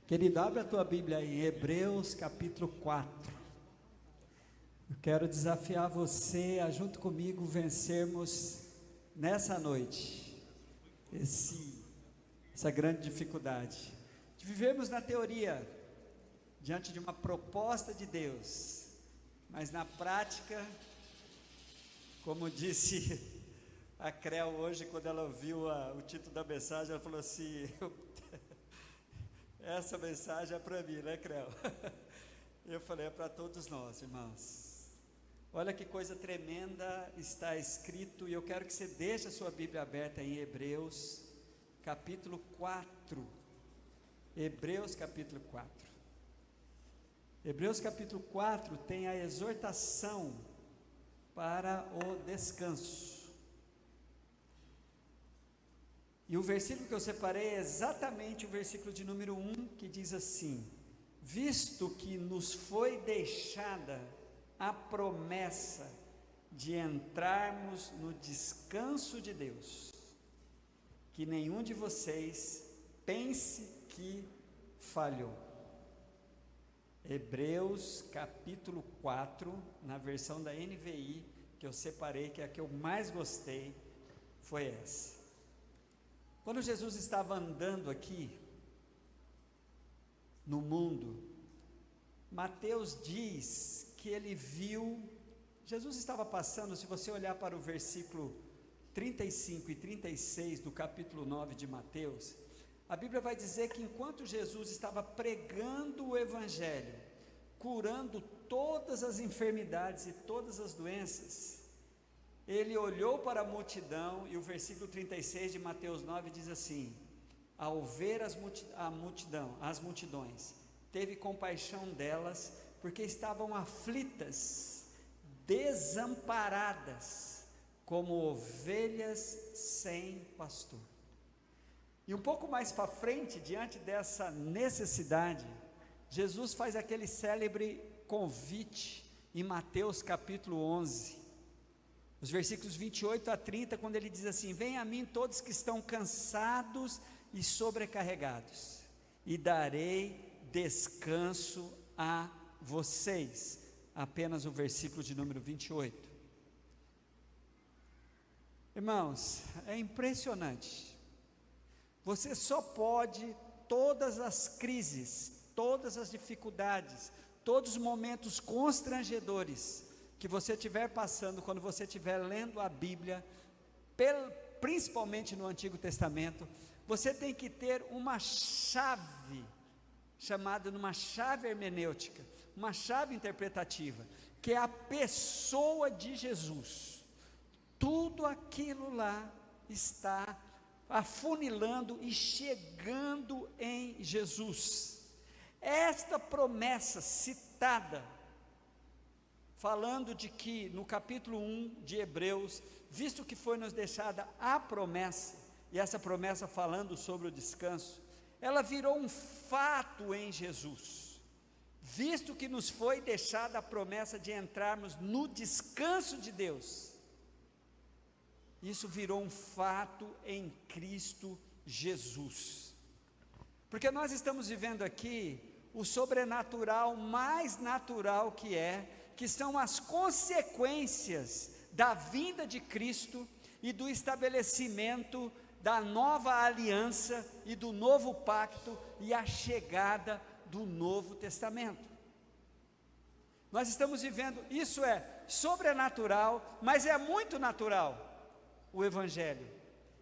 Querido, abre a tua Bíblia aí, em Hebreus capítulo 4. Eu quero desafiar você a, junto comigo, vencermos nessa noite essa grande dificuldade de vivermos na teoria, diante de uma proposta de Deus, mas na prática, como disse a Creu hoje, quando ela ouviu o título da mensagem, ela falou assim: essa mensagem é para mim, né, Creu? Eu falei: é para todos nós, irmãos. Olha que coisa tremenda está escrito, e eu quero que você deixe a sua Bíblia aberta em Hebreus capítulo 4. Hebreus capítulo 4. Hebreus capítulo 4 tem a exortação para o descanso. E o versículo que eu separei é exatamente o versículo de número 1, que diz assim: visto que nos foi deixada a promessa de entrarmos no descanso de Deus, que nenhum de vocês pense que falhou. Hebreus capítulo 4, na versão da NVI, que eu separei, que é a que eu mais gostei, foi essa. Quando Jesus estava andando aqui no mundo, Mateus diz que ele viu, Jesus estava passando, se você olhar para o versículo 35 e 36 do capítulo 9 de Mateus, a Bíblia vai dizer que enquanto Jesus estava pregando o Evangelho, curando todas as enfermidades e todas as doenças, ele olhou para a multidão, e o versículo 36 de Mateus 9 diz assim: ao ver as multidões, teve compaixão delas, porque estavam aflitas, desamparadas, como ovelhas sem pastor. E um pouco mais para frente, diante dessa necessidade, Jesus faz aquele célebre convite em Mateus capítulo 11, os versículos 28 a 30, quando ele diz assim: venham a mim todos que estão cansados e sobrecarregados, e darei descanso a vocês. Apenas o versículo de número 28. Irmãos, é impressionante. Você só pode, todas as crises, todas as dificuldades, todos os momentos constrangedores que você estiver passando, quando você estiver lendo a Bíblia, principalmente no Antigo Testamento, você tem que ter uma chave, chamada numa chave hermenêutica, uma chave interpretativa, que é a pessoa de Jesus. Tudo aquilo lá está afunilando e chegando em Jesus. Esta promessa citada, falando de que no capítulo 1 de Hebreus, visto que foi nos deixada a promessa, e essa promessa falando sobre o descanso, ela virou um fato em Jesus, visto que nos foi deixada a promessa de entrarmos no descanso de Deus. Isso virou um fato em Cristo Jesus, porque nós estamos vivendo aqui o sobrenatural mais natural que são as consequências da vinda de Cristo e do estabelecimento da nova aliança e do novo pacto e a chegada do Novo Testamento. Nós estamos vivendo, isso é sobrenatural, mas é muito natural. O Evangelho,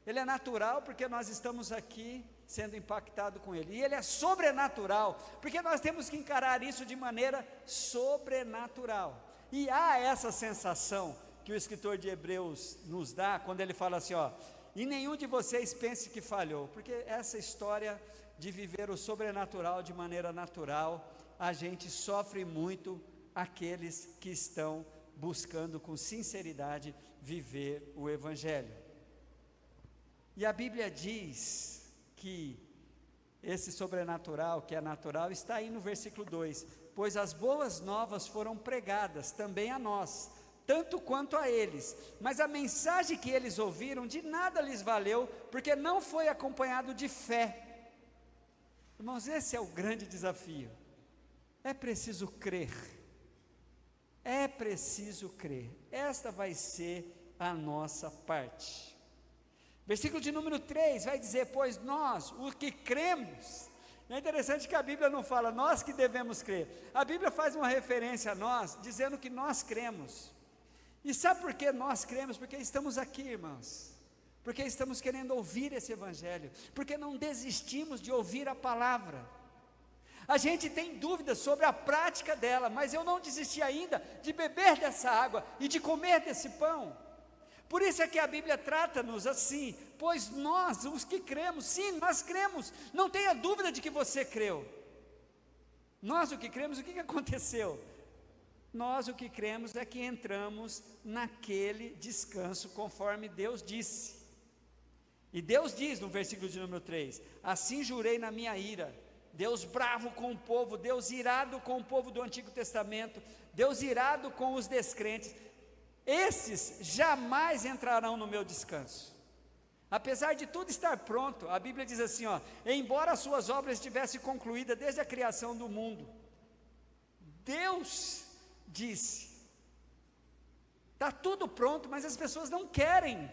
ele é natural porque nós estamos aqui sendo impactados com ele, e ele é sobrenatural, porque nós temos que encarar isso de maneira sobrenatural. E há essa sensação que o escritor de Hebreus nos dá, quando ele fala assim, e nenhum de vocês pense que falhou, porque essa história de viver o sobrenatural de maneira natural, a gente sofre muito, aqueles que estão buscando com sinceridade viver o Evangelho. E a Bíblia diz que esse sobrenatural, que é natural, está aí no versículo 2: pois as boas novas foram pregadas também a nós, tanto quanto a eles, mas a mensagem que eles ouviram de nada lhes valeu, porque não foi acompanhado de fé. Irmãos, esse é o grande desafio. É preciso crer. É preciso crer. Esta vai ser a nossa parte. Versículo de número 3 vai dizer: pois nós, os que cremos. É interessante que a Bíblia não fala nós que devemos crer. A Bíblia faz uma referência a nós, dizendo que nós cremos. E sabe por que nós cremos? Porque estamos aqui, irmãos. Porque estamos querendo ouvir esse Evangelho. Porque não desistimos de ouvir a palavra. A gente tem dúvidas sobre a prática dela, mas eu não desisti ainda de beber dessa água e de comer desse pão. Por isso é que a Bíblia trata-nos assim: pois nós, os que cremos, sim, nós cremos, não tenha dúvida de que você creu. Nós o que cremos, o que aconteceu? Nós o que cremos é que entramos naquele descanso, conforme Deus disse. E Deus diz no versículo de número 3: assim jurei na minha ira. Deus bravo com o povo, Deus irado com o povo do Antigo Testamento, Deus irado com os descrentes, esses jamais entrarão no meu descanso. Apesar de tudo estar pronto, a Bíblia diz assim, embora as suas obras estivessem concluídas desde a criação do mundo, Deus disse, está tudo pronto, mas as pessoas não querem.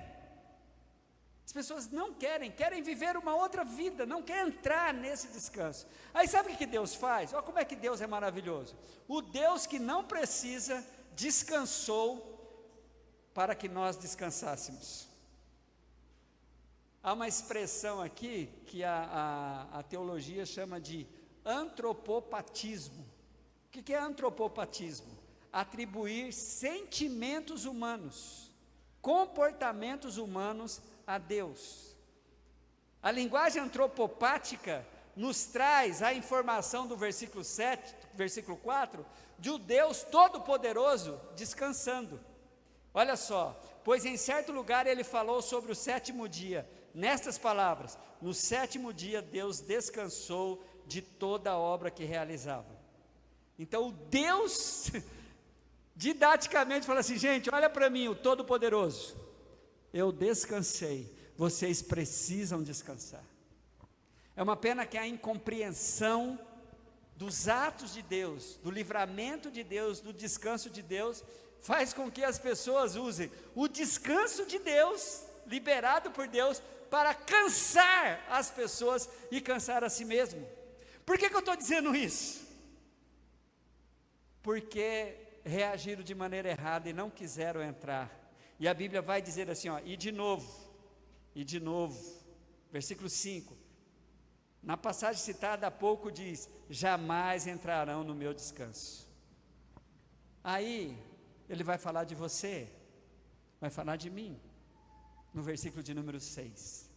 As pessoas não querem viver uma outra vida, não querem entrar nesse descanso. Aí sabe o que Deus faz? Olha como é que Deus é maravilhoso. O Deus que não precisa, descansou para que nós descansássemos. Há uma expressão aqui que a teologia chama de antropopatismo. O que é antropopatismo? Atribuir sentimentos humanos, comportamentos humanos a Deus. A linguagem antropopática nos traz a informação do versículo 7, versículo 4, de um Deus todo-poderoso descansando. Olha só: pois em certo lugar ele falou sobre o sétimo dia, nestas palavras: no sétimo dia Deus descansou de toda a obra que realizava. Então o Deus didaticamente fala assim: gente, olha para mim, o Todo-Poderoso, eu descansei, vocês precisam descansar. É uma pena que a incompreensão dos atos de Deus, do livramento de Deus, do descanso de Deus, faz com que as pessoas usem o descanso de Deus, liberado por Deus, para cansar as pessoas e cansar a si mesmo. Por que eu estou dizendo isso? Porque reagiram de maneira errada e não quiseram entrar. E a Bíblia vai dizer assim, e de novo, versículo 5, na passagem citada há pouco diz: jamais entrarão no meu descanso. Aí, ele vai falar de você, vai falar de mim, no versículo de número 6,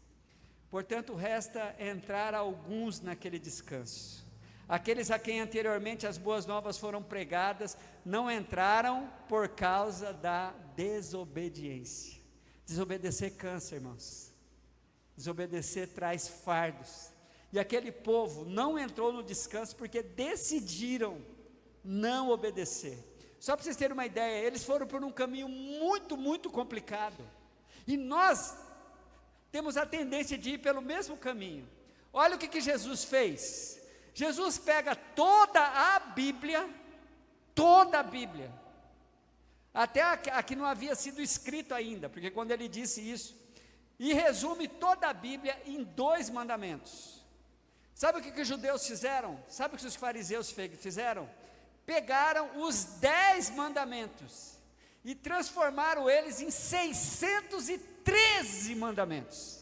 portanto resta entrar alguns naquele descanso. Aqueles a quem anteriormente as boas novas foram pregadas, não entraram por causa da desobediência. Desobedecer cansa, irmãos. Desobedecer traz fardos. E aquele povo não entrou no descanso porque decidiram não obedecer. Só para vocês terem uma ideia, eles foram por um caminho muito, muito complicado. E nós temos a tendência de ir pelo mesmo caminho. Olha o que Jesus fez. Jesus pega toda a Bíblia, até a que não havia sido escrito ainda, porque quando ele disse isso, e resume toda a Bíblia em 2 mandamentos. Sabe o que os judeus fizeram? Sabe o que os fariseus fizeram? Pegaram os 10 mandamentos e transformaram eles em 613 mandamentos.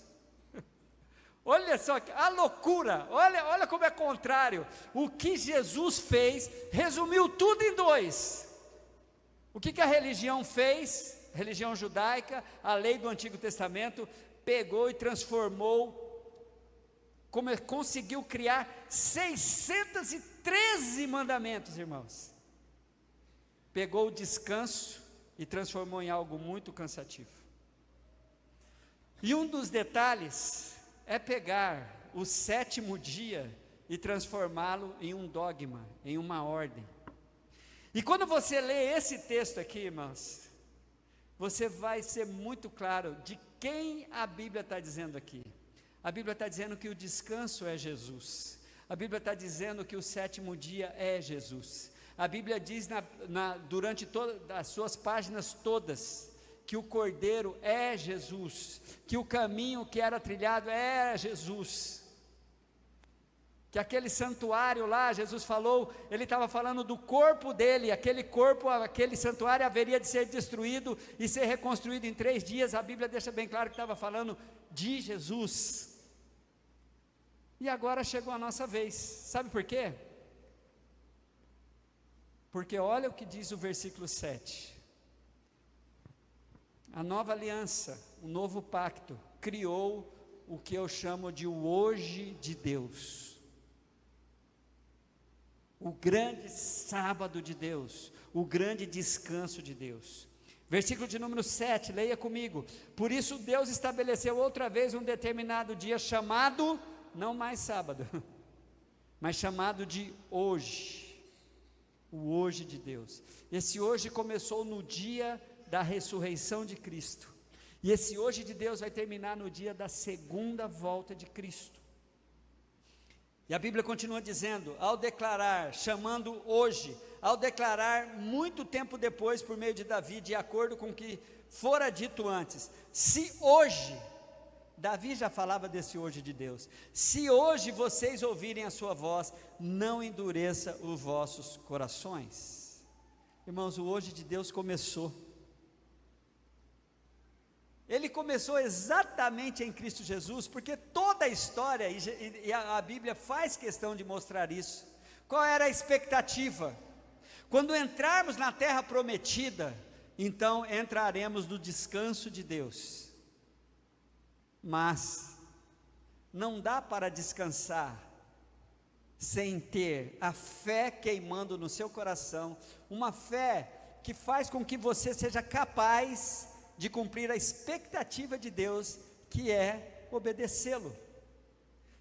Olha só a loucura, olha como é contrário. O que Jesus fez, resumiu tudo em 2. O que a religião fez? Religião judaica, a lei do Antigo Testamento, pegou e transformou, conseguiu criar 613 mandamentos, irmãos. Pegou o descanso e transformou em algo muito cansativo. E um dos detalhes é pegar o 7º dia e transformá-lo em um dogma, em uma ordem. E quando você lê esse texto aqui, irmãos, você vai ser muito claro de quem a Bíblia está dizendo aqui. A Bíblia está dizendo que o descanso é Jesus. A Bíblia está dizendo que o sétimo dia é Jesus. A Bíblia diz durante todas as suas páginas todas, que o Cordeiro é Jesus, que o caminho que era trilhado é Jesus, que aquele santuário lá, Jesus falou, ele estava falando do corpo dele, aquele santuário haveria de ser destruído e ser reconstruído em 3 dias. A Bíblia deixa bem claro que estava falando de Jesus. E agora chegou a nossa vez, sabe por quê? Porque olha o que diz o versículo 7, a nova aliança, o novo pacto, criou o que eu chamo de o hoje de Deus, o grande sábado de Deus, o grande descanso de Deus. Versículo de número 7, leia comigo. Por isso Deus estabeleceu outra vez um determinado dia chamado, não mais sábado, mas chamado de hoje, o hoje de Deus. Esse hoje começou no dia da ressurreição de Cristo, e esse hoje de Deus vai terminar no dia da segunda volta de Cristo. E a Bíblia continua dizendo, ao declarar, chamando hoje, ao declarar muito tempo depois, por meio de Davi, de acordo com o que fora dito antes, se hoje, Davi já falava desse hoje de Deus, se hoje vocês ouvirem a sua voz, não endureça os vossos corações. Irmãos, o hoje de Deus começou. Ele começou exatamente em Cristo Jesus, porque toda a história, e a Bíblia faz questão de mostrar isso. Qual era a expectativa? Quando entrarmos na terra prometida, então entraremos no descanso de Deus. Mas não dá para descansar sem ter a fé queimando no seu coração, uma fé que faz com que você seja capaz de cumprir a expectativa de Deus, que é obedecê-lo.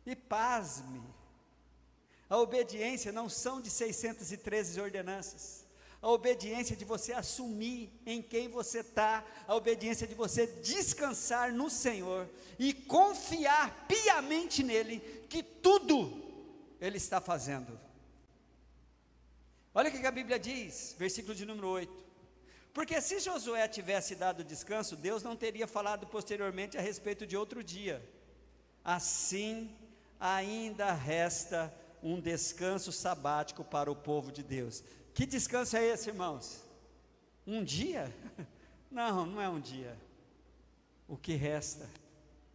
E pasme, a obediência não são de 613 ordenanças, a obediência de você assumir em quem você está, a obediência de você descansar no Senhor, e confiar piamente nele, que tudo ele está fazendo. Olha o que a Bíblia diz, versículo de número 8, porque se Josué tivesse dado descanso, Deus não teria falado posteriormente a respeito de outro dia. Assim, ainda resta um descanso sabático para o povo de Deus. Que descanso é esse, irmãos? Um dia? Não, não é um dia. O que resta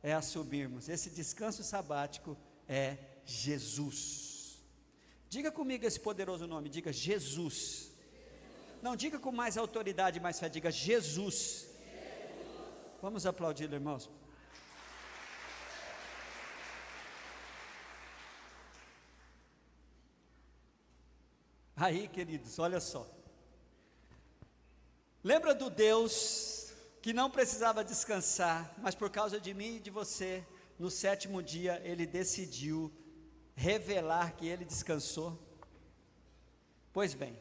é assumirmos, esse descanso sabático é Jesus. Diga comigo esse poderoso nome, diga Jesus. Não, diga com mais autoridade, mais fé, diga Jesus. Vamos aplaudir, irmãos. Aí, queridos, olha só. Lembra do Deus que não precisava descansar, mas por causa de mim e de você, no 7º dia, Ele decidiu revelar que Ele descansou? Pois bem,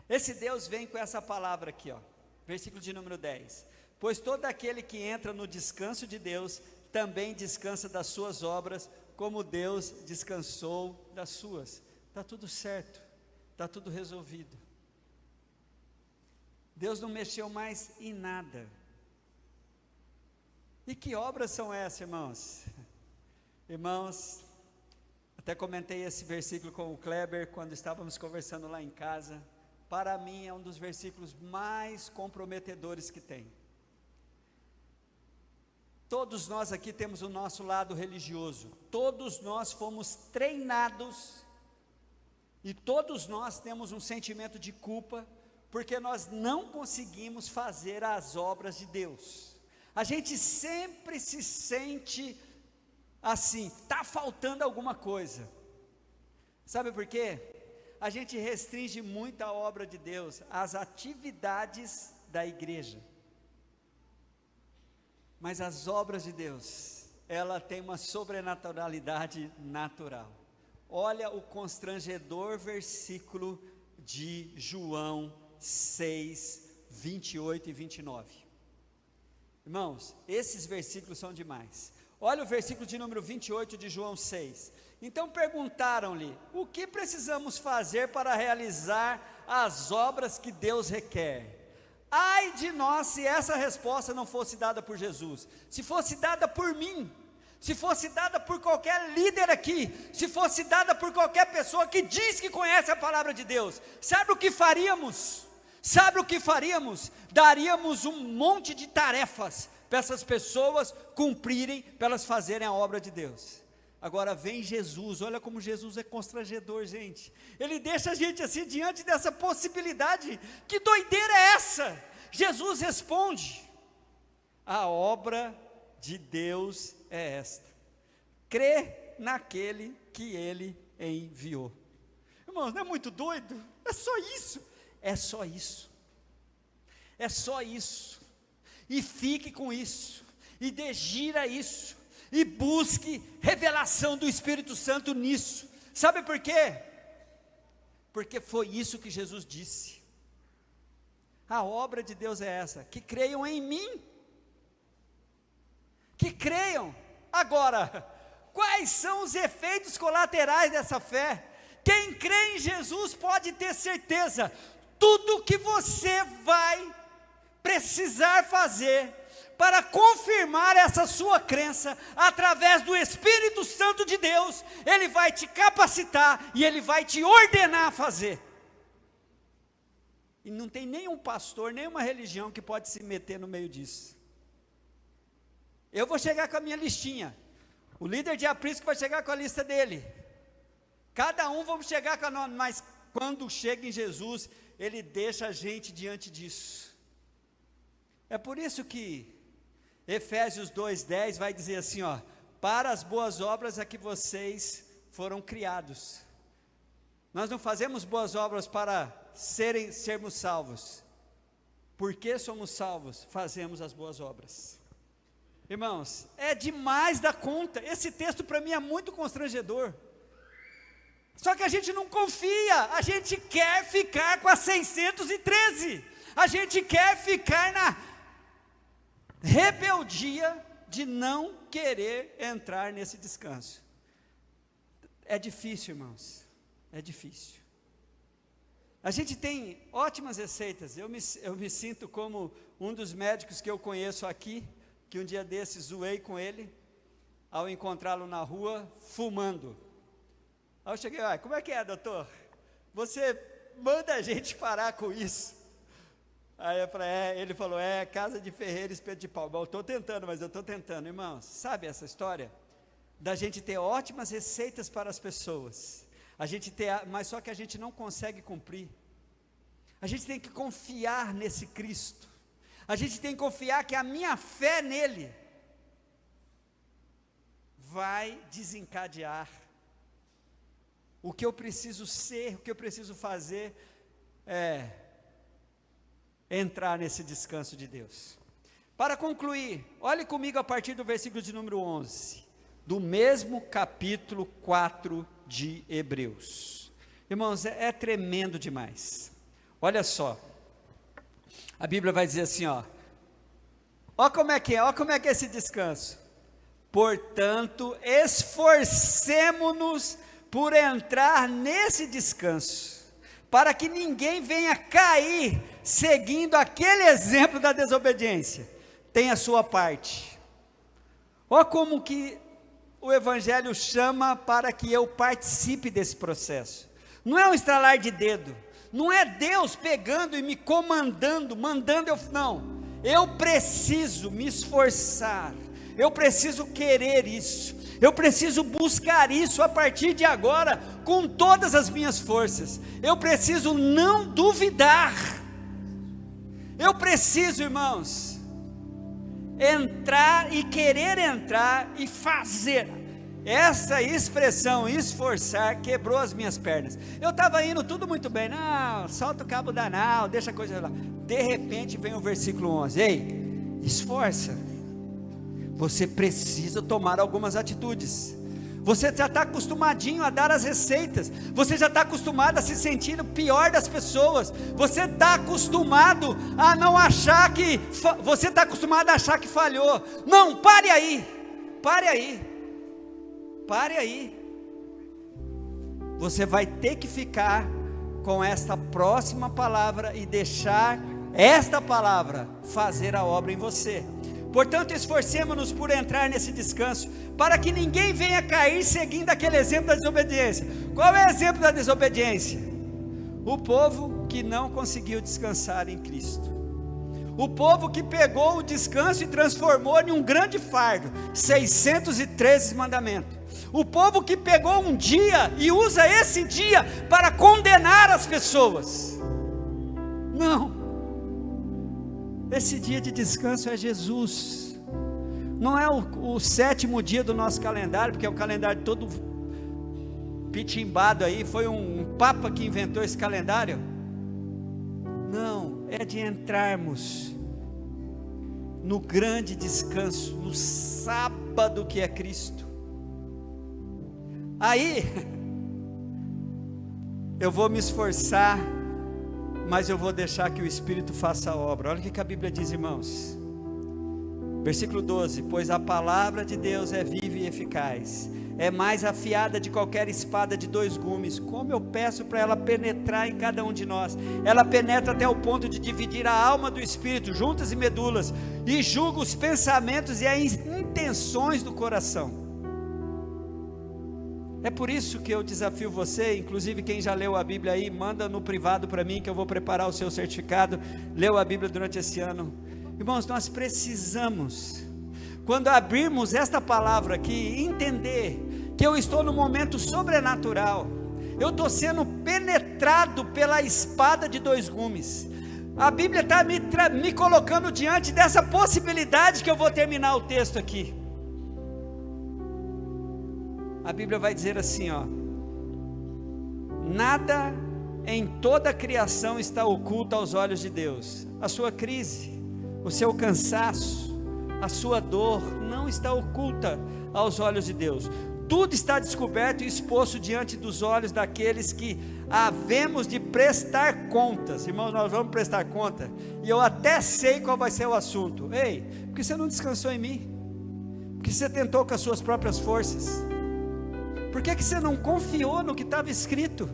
esse Deus vem com essa palavra aqui, ó, versículo de número 10, pois todo aquele que entra no descanso de Deus, também descansa das suas obras, como Deus descansou das suas. Está tudo certo, está tudo resolvido, Deus não mexeu mais em nada. E que obras são essas, irmãos? Irmãos, até comentei esse versículo com o Kleber, quando estávamos conversando lá em casa. Para mim é um dos versículos mais comprometedores que tem. Todos nós aqui temos o nosso lado religioso, todos nós fomos treinados, e todos nós temos um sentimento de culpa, porque nós não conseguimos fazer as obras de Deus. A gente sempre se sente assim, está faltando alguma coisa. Sabe por quê? A gente restringe muito a obra de Deus, as atividades da igreja. Mas as obras de Deus, ela tem uma sobrenaturalidade natural. Olha o constrangedor versículo de João 6, 28 e 29. Irmãos, esses versículos são demais. Olha o versículo de número 28 de João 6. Então perguntaram-lhe: o que precisamos fazer para realizar as obras que Deus requer? Ai de nós se essa resposta não fosse dada por Jesus, se fosse dada por mim, se fosse dada por qualquer líder aqui, se fosse dada por qualquer pessoa que diz que conhece a palavra de Deus, sabe o que faríamos? Sabe o que faríamos? Daríamos um monte de tarefas para essas pessoas cumprirem, para elas fazerem a obra de Deus. Agora vem Jesus, olha como Jesus é constrangedor, gente. Ele deixa a gente assim diante dessa possibilidade. Que doideira é essa? Jesus responde: a obra de Deus é esta: crê naquele que Ele enviou. Irmãos, não é muito doido? É só isso. É só isso. É só isso. E fique com isso. E digira isso. E busque revelação do Espírito Santo nisso. Sabe por quê? Porque foi isso que Jesus disse. A obra de Deus é essa: que creiam em mim. Que creiam. Agora, quais são os efeitos colaterais dessa fé? Quem crê em Jesus pode ter certeza, tudo que você vai precisar fazer para confirmar essa sua crença, através do Espírito Santo de Deus, Ele vai te capacitar e Ele vai te ordenar a fazer. E não tem nenhum pastor, nenhuma religião que pode se meter no meio disso. Eu vou chegar com a minha listinha, o líder de aprisco vai chegar com a lista dele, cada um vamos chegar com a nossa, mas quando chega em Jesus, Ele deixa a gente diante disso. É por isso que Efésios 2:10 vai dizer assim, ó: para as boas obras a que vocês foram criados. Nós não fazemos boas obras para sermos salvos. Porque somos salvos, fazemos as boas obras. Irmãos, é demais da conta. Esse texto para mim é muito constrangedor. Só que a gente não confia, a gente quer ficar com a 613. A gente quer ficar na rebeldia de não querer entrar nesse descanso. É difícil, irmãos, é difícil. A gente tem ótimas receitas. Eu me sinto como um dos médicos que eu conheço aqui, que um dia desses zoei com ele, ao encontrá-lo na rua, fumando. Aí eu cheguei: como é que é, doutor? Você manda a gente parar com isso? Aí eu falei: ele falou: casa de ferreiro, espeto de pau. Eu estou tentando, irmãos. Sabe essa história? Da gente ter ótimas receitas para as pessoas, mas só que a gente não consegue cumprir. A gente tem que confiar nesse Cristo. A gente tem que confiar que a minha fé nele vai desencadear. O que eu preciso ser, o que eu preciso fazer é entrar nesse descanso de Deus. Para concluir, olhe comigo a partir do versículo de número 11, do mesmo capítulo 4 de Hebreus. Irmãos, é tremendo demais. Olha só, a Bíblia vai dizer assim, ó como é que é esse descanso. Portanto, esforcemo-nos por entrar nesse descanso, para que ninguém venha cair seguindo aquele exemplo da desobediência. Tem a sua parte. Olha como que o Evangelho chama para que eu participe desse processo. Não é um estralar de dedo, não é Deus pegando e me comandando, não. Eu preciso me esforçar, eu preciso querer isso, eu preciso buscar isso a partir de agora, com todas as minhas forças. Eu preciso não duvidar, eu preciso, irmãos, entrar e querer entrar e fazer. Essa expressão, esforçar, quebrou as minhas pernas. Eu estava indo tudo muito bem, não, solta o cabo da nau, deixa a coisa lá. De repente vem o versículo 11, ei, esforça. Você precisa tomar algumas atitudes. Você já está acostumadinho a dar as receitas, você já está acostumado a se sentir o pior das pessoas, você está acostumado a não achar que, você está acostumado a achar que falhou. Não, pare aí, pare aí. Pare aí. Você vai ter que ficar com esta próxima palavra e deixar esta palavra fazer a obra em você. Portanto, esforcemo-nos por entrar nesse descanso, para que ninguém venha cair seguindo aquele exemplo da desobediência. Qual é o exemplo da desobediência? O povo que não conseguiu descansar em Cristo. O povo que pegou o descanso e transformou em um grande fardo, 613 mandamentos. O povo que pegou um dia e usa esse dia para condenar as pessoas. Não, esse dia de descanso é Jesus. Não é o 7º dia do nosso calendário, porque é o calendário todo pitimbado aí, foi um papa que inventou esse calendário. Não, é de entrarmos no grande descanso, no sábado que é Cristo. Aí, eu vou me esforçar, mas eu vou deixar que o Espírito faça a obra. Olha o que a Bíblia diz, irmãos. Versículo 12: pois a palavra de Deus é viva e eficaz, é mais afiada de qualquer espada de 2 gumes. Como eu peço para ela penetrar em cada um de nós. Ela penetra até o ponto de dividir a alma do espírito, juntas e medulas, e julga os pensamentos e as intenções do coração. É por isso que eu desafio você, inclusive quem já leu a Bíblia aí, manda no privado para mim, que eu vou preparar o seu certificado. Leu a Bíblia durante esse ano. Irmãos, nós precisamos, quando abrirmos esta palavra aqui, entender que eu estou num momento sobrenatural. Eu estou sendo penetrado pela espada de 2 gumes. A Bíblia está me colocando diante dessa possibilidade, que eu vou terminar o texto aqui. A Bíblia vai dizer assim, ó: nada em toda a criação está oculto aos olhos de Deus. A sua crise, o seu cansaço, a sua dor não está oculta aos olhos de Deus. Tudo está descoberto e exposto diante dos olhos daqueles que havemos de prestar contas. Irmãos, nós vamos prestar conta, e eu até sei qual vai ser o assunto. Ei, porque você não descansou em mim? Porque você tentou com as suas próprias forças? Por que você não confiou no que estava escrito?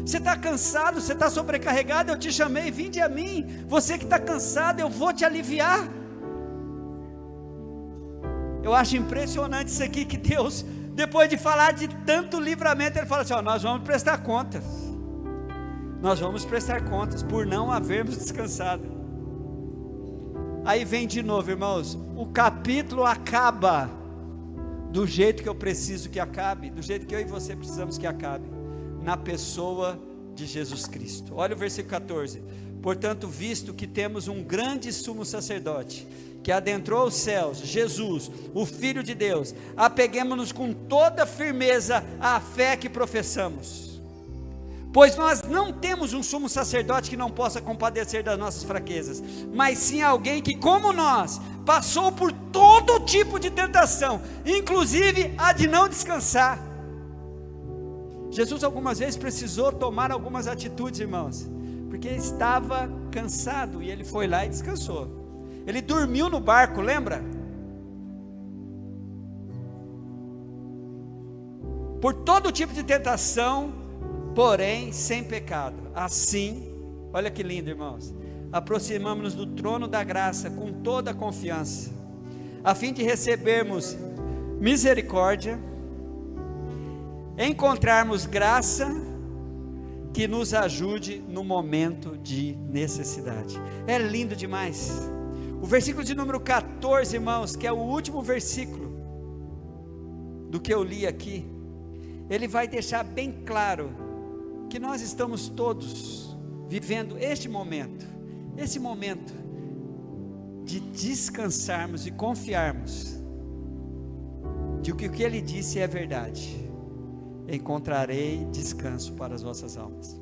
Você está cansado, você está sobrecarregado, eu te chamei, vinde a mim. Você que está cansado, eu vou te aliviar. Eu acho impressionante isso aqui, que Deus, depois de falar de tanto livramento, Ele fala assim, ó, nós vamos prestar contas. Nós vamos prestar contas por não havermos descansado. Aí vem de novo, irmãos, o capítulo acaba do jeito que eu preciso que acabe, do jeito que eu e você precisamos que acabe, na pessoa de Jesus Cristo. Olha o versículo 14: portanto, visto que temos um grande sumo sacerdote, que adentrou os céus, Jesus, o Filho de Deus, apeguemo-nos com toda firmeza à fé que professamos, pois nós não temos um sumo sacerdote que não possa compadecer das nossas fraquezas, mas sim alguém que, como nós, passou por todo tipo de tentação, inclusive a de não descansar. Jesus algumas vezes precisou tomar algumas atitudes, irmãos, porque ele estava cansado, e ele foi lá e descansou. Ele dormiu no barco, lembra? Por todo tipo de tentação, porém sem pecado. Assim, olha que lindo, irmãos, aproximamos-nos do trono da graça com toda a confiança, a fim de recebermos misericórdia, encontrarmos graça que nos ajude no momento de necessidade. É lindo demais. O versículo de número 14, irmãos, que é o último versículo do que eu li aqui, ele vai deixar bem claro que nós estamos todos vivendo este momento, esse momento de descansarmos e confiarmos de que o que ele disse é verdade. Encontrarei descanso para as vossas almas.